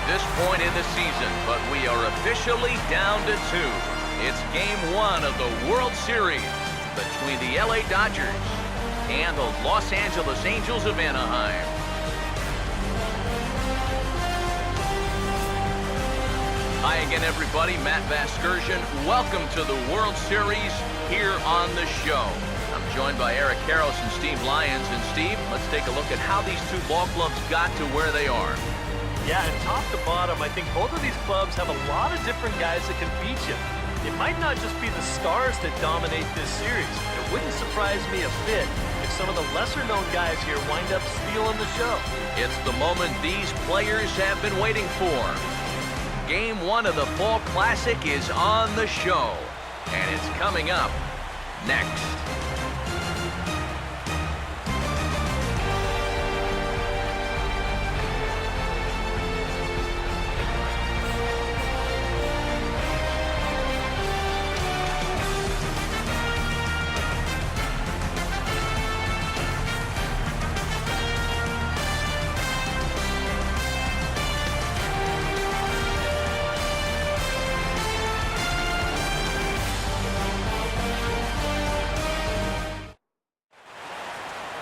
at this point in the season, but we are officially down to 2. It's Game 1 of the World Series between the LA Dodgers and the Los Angeles Angels of Anaheim. Hi again, everybody. Matt Vasgersian. Welcome to the World Series here on the show. I'm joined by Eric Karros and Steve Lyons. And Steve, let's take a look at how these two ball clubs got to where they are. Yeah, and top to bottom, I think both of these clubs have a lot of different guys that can beat you. It might not just be the stars that dominate this series. It wouldn't surprise me a bit if some of the lesser-known guys here wind up stealing the show. It's the moment these players have been waiting for. Game 1 of the Fall Classic is on the show, and it's coming up next.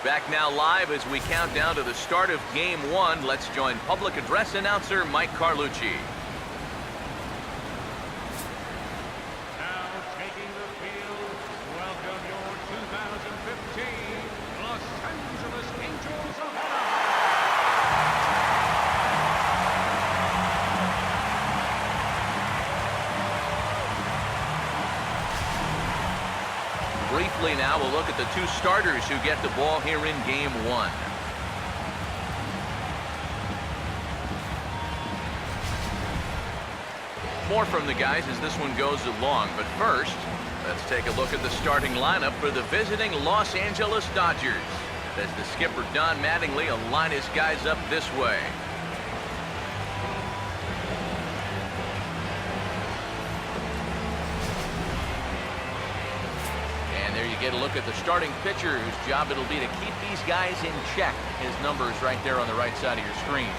Back now live as we count down to the start of Game 1. Let's join public address announcer Mike Carlucci. Now taking the field, welcome your 2015 Los Angeles Angels of Anaheim. Briefly now, we'll look at the two starters who get the ball here in Game 1. More from the guys as this one goes along, but first, let's take a look at the starting lineup for the visiting Los Angeles Dodgers. As the skipper Don Mattingly will line his guys up this way. Get a look at the starting pitcher whose job it'll be to keep these guys in check. His number is right there on the right side of your screen.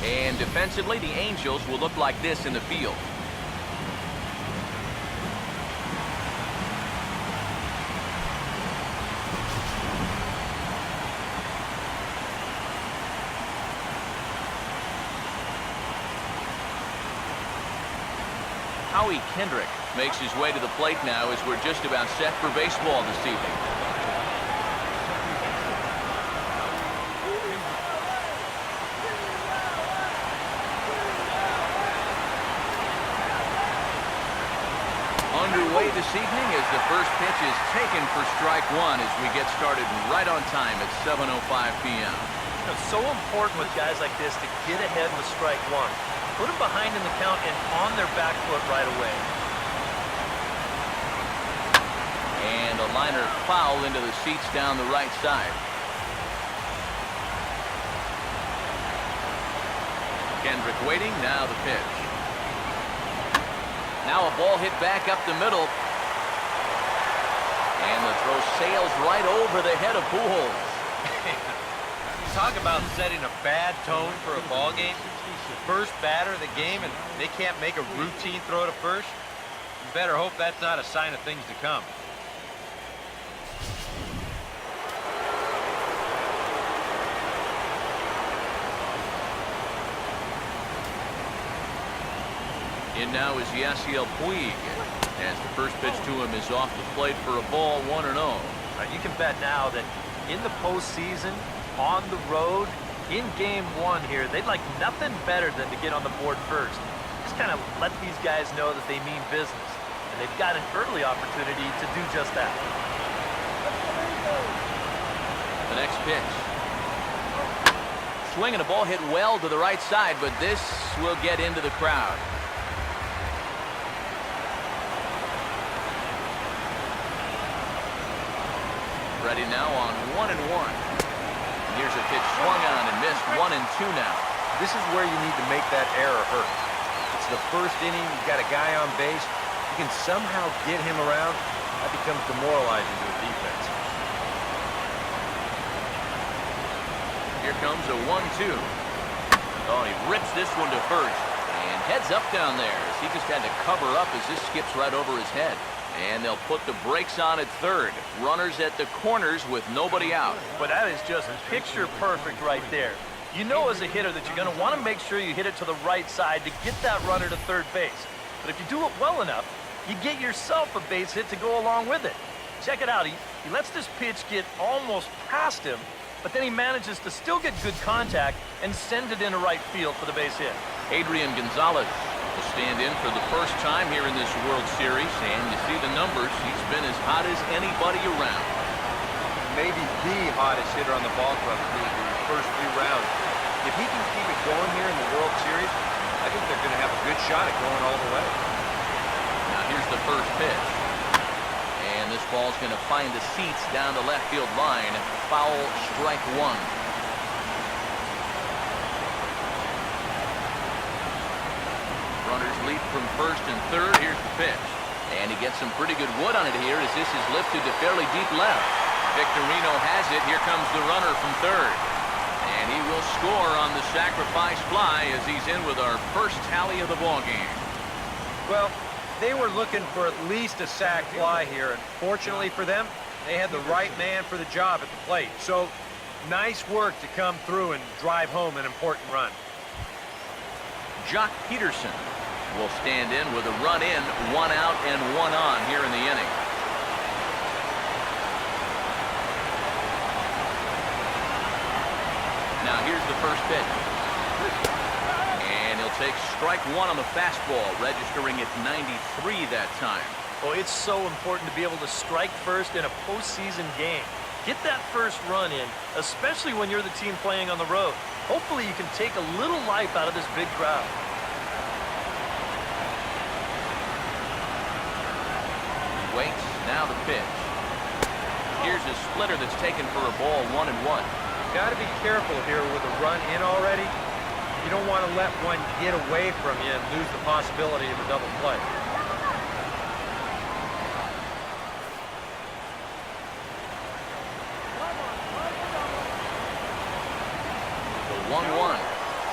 And defensively, the Angels will look like this in the field. Howie Kendrick makes his way to the plate now as we're just about set for baseball this evening. away this evening as the first pitch is taken for strike one as we get started right on time at 7:05 p.m. It's so important with guys like this to get ahead with strike one. Put them behind in the count and on their back foot right away. And a liner foul into the seats down the right side. Kendrick waiting, now the pitch. Now a ball hit back up the middle. And the throw sails right over the head of Pujols. Talk about setting a bad tone for a ball game. First batter of the game, and they can't make a routine throw to first. You better hope that's not a sign of things to come. In now is Yasiel Puig, as the first pitch to him is off the plate for a ball, 1-0. You can bet now that in the postseason, on the road, in game one here, they'd like nothing better than to get on the board first. Just kind of let these guys know that they mean business. And they've got an early opportunity to do just that. The next pitch. Swinging a ball hit well to the right side, but this will get into the crowd. Ready now on 1-1. Here's a pitch swung on and missed. 1-2 now. This is where you need to make that error hurt. It's the first inning. You've got a guy on base. You can somehow get him around. That becomes demoralizing to a defense. Here comes a 1-2. Oh, he rips this one to first. And heads up down there as he just had to cover up as this skips right over his head. And they'll put the brakes on at third. Runners at the corners with nobody out. But that is just picture perfect right there. You know as a hitter that you're going to want to make sure you hit it to the right side to get that runner to third base. But if you do it well enough, you get yourself a base hit to go along with it. Check it out. He lets this pitch get almost past him, but then he manages to still get good contact and send it into right field for the base hit. Adrian Gonzalez will stand in for the first time here in this World Series, and you see the numbers. He's been as hot as anybody around. Maybe the hottest hitter on the ball club through the first few rounds. If he can keep it going here in the World Series, I think they're going to have a good shot at going all the way. Now here's the first pitch. And this ball's going to find the seats down the left field line. Foul, strike one. Runners leap from first and third. Here's the pitch. And he gets some pretty good wood on it here as this is lifted to fairly deep left. Victorino has it. Here comes the runner from third. And he will score on the sacrifice fly as he's in with our first tally of the ball game. Well, they were looking for at least a sac fly here, and fortunately for them, they had the right man for the job at the plate. So, nice work to come through and drive home an important run. Jock Peterson will stand in with a run in, 1 out and 1 on here in the inning. Now here's the first pitch. And he'll take strike one on the fastball, registering at 93 that time. Oh, it's so important to be able to strike first in a postseason game. Get that first run in, especially when you're the team playing on the road. Hopefully you can take a little life out of this big crowd. Waits, now the pitch. Here's a splitter that's taken for a ball, 1-1. Got to be careful here with a run in already. You don't want to let one get away from you and lose the possibility of a double play. The 1-1.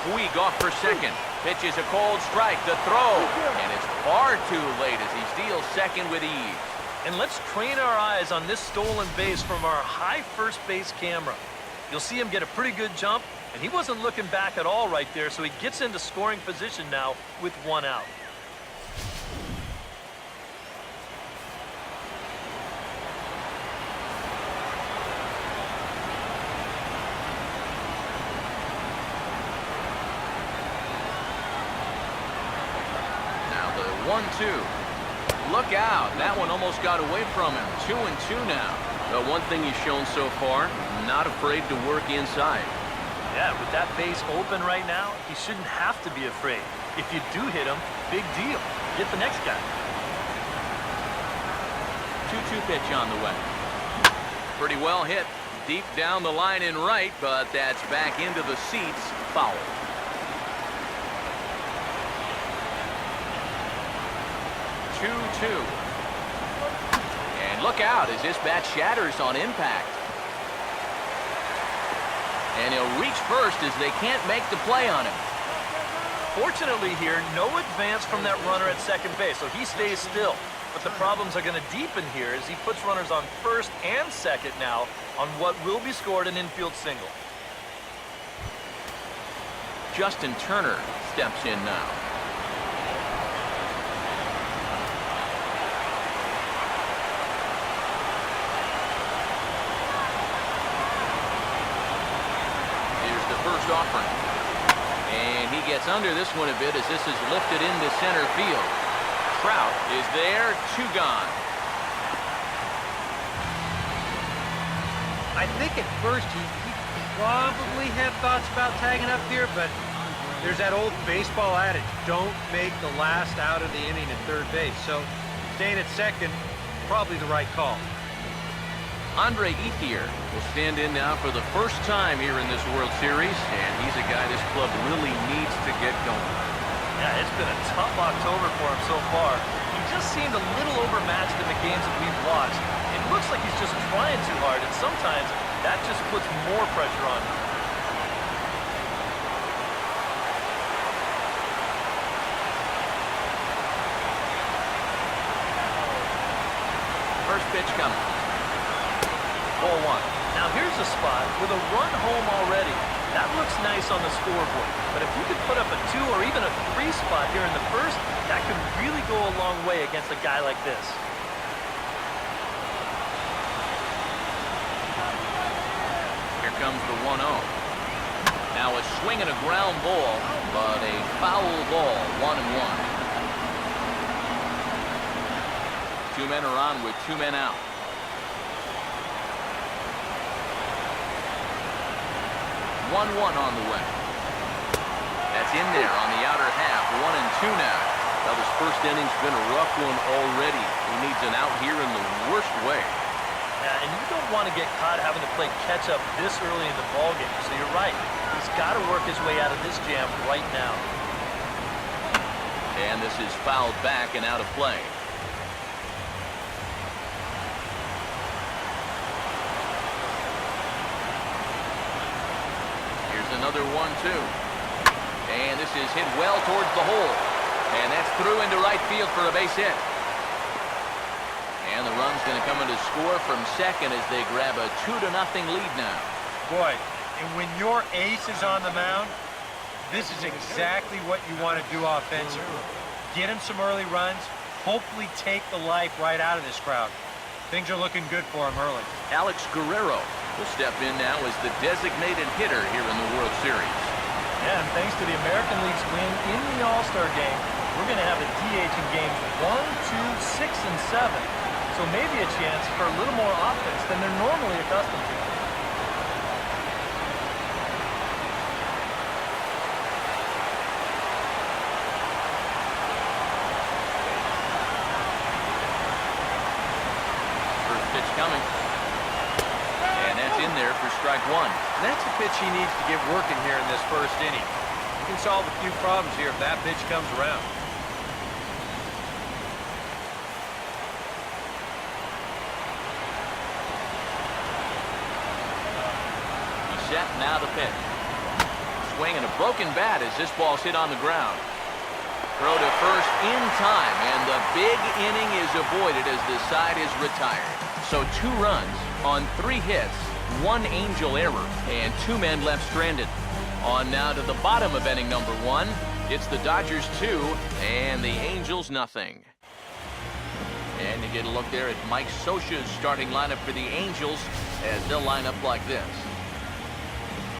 Puig off for second. Pitch is a cold strike. The throw. And it's far too late as he steals second with ease. And let's train our eyes on this stolen base from our high first base camera. You'll see him get a pretty good jump, and he wasn't looking back at all right there, so he gets into scoring position now with 1 out. Now the 1-2. Look out. That one almost got away from him. 2-2 now. But one thing he's shown so far, not afraid to work inside. Yeah, with that base open right now, he shouldn't have to be afraid. If you do hit him, big deal. Get the next guy. 2-2 pitch on the way. Pretty well hit. Deep down the line in right, but that's back into the seats. Foul. 2-2. And look out as this bat shatters on impact. And he'll reach first as they can't make the play on him. Fortunately here, no advance from that runner at second base, so he stays still. But the problems are going to deepen here as he puts runners on first and second now on what will be scored an infield single. Justin Turner steps in now. First offering. And he gets under this one a bit as this is lifted into center field. Trout is there, 2 gone. I think at first he probably had thoughts about tagging up here, but there's that old baseball adage, don't make the last out of the inning at third base. So staying at second, probably the right call. Andre Ethier will stand in now for the first time here in this World Series, and he's a guy this club really needs to get going. Yeah, it's been a tough October for him so far. He just seemed a little overmatched in the games that we've watched. It looks like he's just trying too hard, and sometimes that just puts more pressure on him. First pitch coming. Ball 1. Now here's a spot with a run home already. That looks nice on the scoreboard. But if you could put up a 2 or even a 3 spot here in the first, that could really go a long way against a guy like this. Here comes the 1-0. Now a swing and a ground ball, but a foul ball, 1-1. 2 men are on with 2 men out. 1-1 on the way. That's in there on the outer half. 1-2 now. Now this first inning's been a rough one already. He needs an out here in the worst way. Yeah, and you don't want to get caught having to play catch up this early in the ballgame. So you're right. He's got to work his way out of this jam right now. And this is fouled back and out of play. Another 1-2. And this is hit well towards the hole. And that's through into right field for a base hit. And the run's going to come in to score from second as they grab a 2-0 lead now. Boy, and when your ace is on the mound, this is exactly what you want to do offensively. Get him some early runs, hopefully take the life right out of this crowd. Things are looking good for him early. Alex Guerrero will step in now as the designated hitter here in the World Series. Yeah, and thanks to the American League's win in the All-Star game, we're going to have a DH in games 1, 2, 6, and 7. So maybe a chance for a little more offense than they're normally accustomed to. First pitch coming. And that's in there for strike 1. And that's the pitch he needs to get working here in this first inning. You can solve a few problems here if that pitch comes around. He's set, now the pitch. Swing and a broken bat as this ball's hit on the ground. Throw to first in time, and the big inning is avoided as the side is retired. So 2 runs on 3 hits, 1 Angel error, and 2 men left stranded. On now to the bottom of inning number 1. It's the Dodgers 2 and the Angels nothing. And you get a look there at Mike Scioscia's starting lineup for the Angels as they'll line up like this.